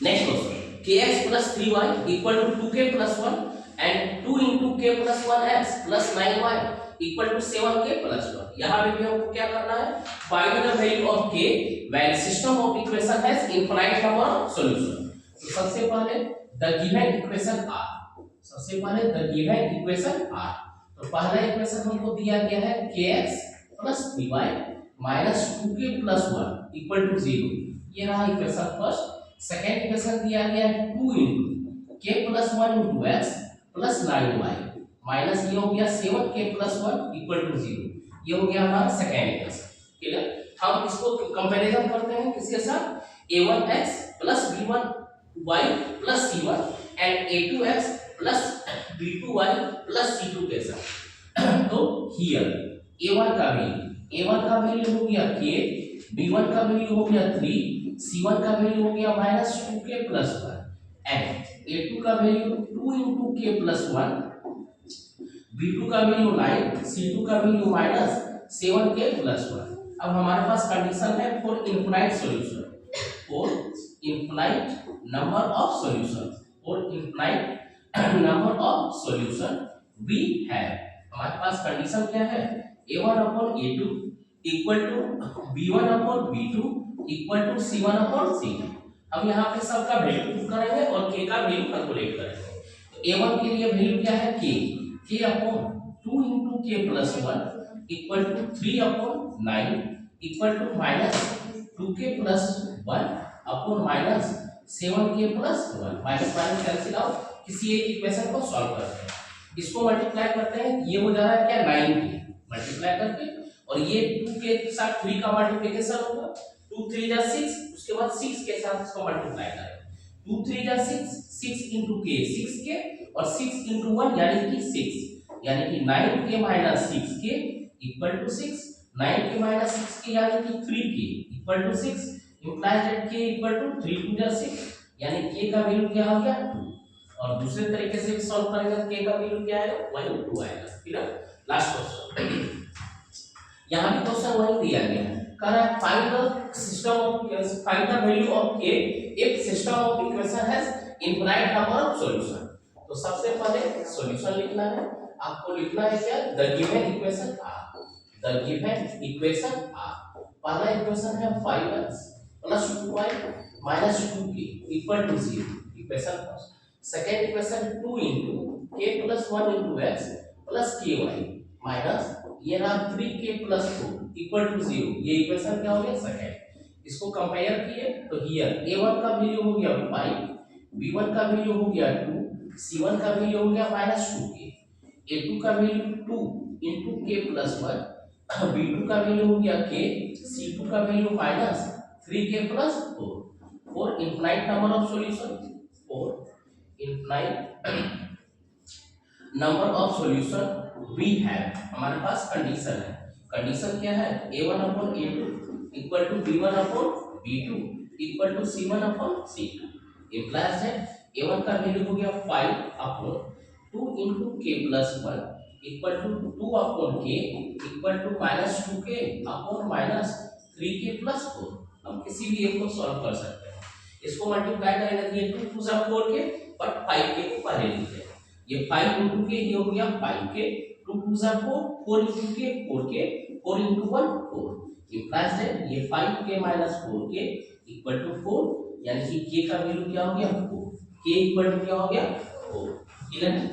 Next question, kx plus 3y equal to 2k plus 1 and 2 into k plus 1x plus 9y equal to 7k plus 1. यहाँ पे भी हमको क्या करना है, find the value of k when system of equation has infinite number of solution. तो सबसे पहले the given equation r, सबसे पहले the given equation r, तो पहला इक्वेशन हमको दिया गया है kx plus 3y minus 2k plus 1 equal to 0, ये रहा इक्वेशन फर्स्ट। सेकेंड इक्वेशन दिया गया है 2 into k plus 1 into x plus 9y minus ये हो गया 7k plus 1 equal to 0, ये हो गया हमारा सेकेंड इक्वेशन। क्लियर, हम इसको कंपैरिजन करते हैं किसके साथ, a1x plus b1y plus c1 and a2x plus b2y plus c2 के साथ। तो हियर a1 का वैल्यू हो गया k, b1 का वैल्यू हो गया 3, c1 का वैल्यू हो गया -2k plus 1 एंड a2 का value 2 into k plus 1, b2 का वैल्यू 9, c2 का वैल्यू -7k plus 1। अब हमारे पास कंडीशन है for infinite solution, for infinite number of solution, for infinite number of solution we have, हमारे पास कंडीशन क्या है, a1 upon a2 equal to b1 upon b2 equal to c1 upon c2। हम यहाँ पे सबका वैल्यू पुट करेंगे और k का वैल्यू कैलकुलेट करेंगे। तो a1 के लिए वैल्यू क्या है k upon 2 into k plus 1 equal to 3 upon 9 equal to -2k plus 1 upon -7k plus 1, minus minus cancel out, किसी एक इक्वेशन को सॉल्व करते हैं, इसको मल्टीप्लाई करते हैं, ये हो जा रहा है क्या 9k मल्टीप्लाई करके, और ये 2 के साथ 3 का मल्टीप्लिकेशन होगा, 2 3 जा 6, उसके बाद 6 के साथ इसको मल्टीप्लाई करें, 2 3 जा 6, 6 into k 6k और 6 into 1 यानी कि 6, यानी कि 9k minus 6k equal to 6, 9k minus 6k यानी कि 3k equal to 6, implies that k equal to 3 2 जा 6, यानी k का वैल्यू क्या हो गया 2, और दूसरे तरीके से भी सॉल्व करेंगे तो k का वैल्यू क्या आएगा, वही 2 आएगा। क्लियर, लास्ट क्वेश्चन, यहाँ भी क्वेश्चन वही दिया गया है, कह रहा है find the system of, find the value of k if system of equation has infinite number of solution. तो सबसे पहले सॉल्यूशन लिखना है, आपको लिखना है क्या, the given equation are, the given equation are, पहला इक्वेशन है 5x plus 2y minus 2k equal to 0, equation first. Second equation 2 into k plus 1 into x plus ky minus ये रहा 3k plus 4 equal to 0, ये equation क्या हो गया second. इसको compare किए तो हियर a1 का वैल्यू हो गया 5, b1 का वैल्यू हो गया 2, c1 का वैल्यू हो गया -2k, a2 का value 2 into k plus 1, b2 का वैल्यू हो गया k, c2 का value -3k plus 4, for infinite number of solution, for infinite number of solution we have, हमारे पास कंडीशन है, कंडीशन क्या है, a1 upon a2 equal to b1 upon b2 equal to c1 upon c2, implies that a1 का value हो गया 5 upon 2 into k plus 1 equal to 2 upon k equal to -2k upon -3k plus 4। हम किसी भी एक को solve कर सकते हैं, इसको मल्टीप्लाई करेंगे तो ये 2 2 जा 4k, बट 5k को पहले लिखते हैं, ये 5 into k ये हो गया 5k, 2 2 जा 4, 4 into k 4k, 4 into 1 4, implies that ये 5k minus 4k equal to 4, यानी कि k का वैल्यू क्या हो गया 4, k equal to क्या हो गया 4। क्लियर है।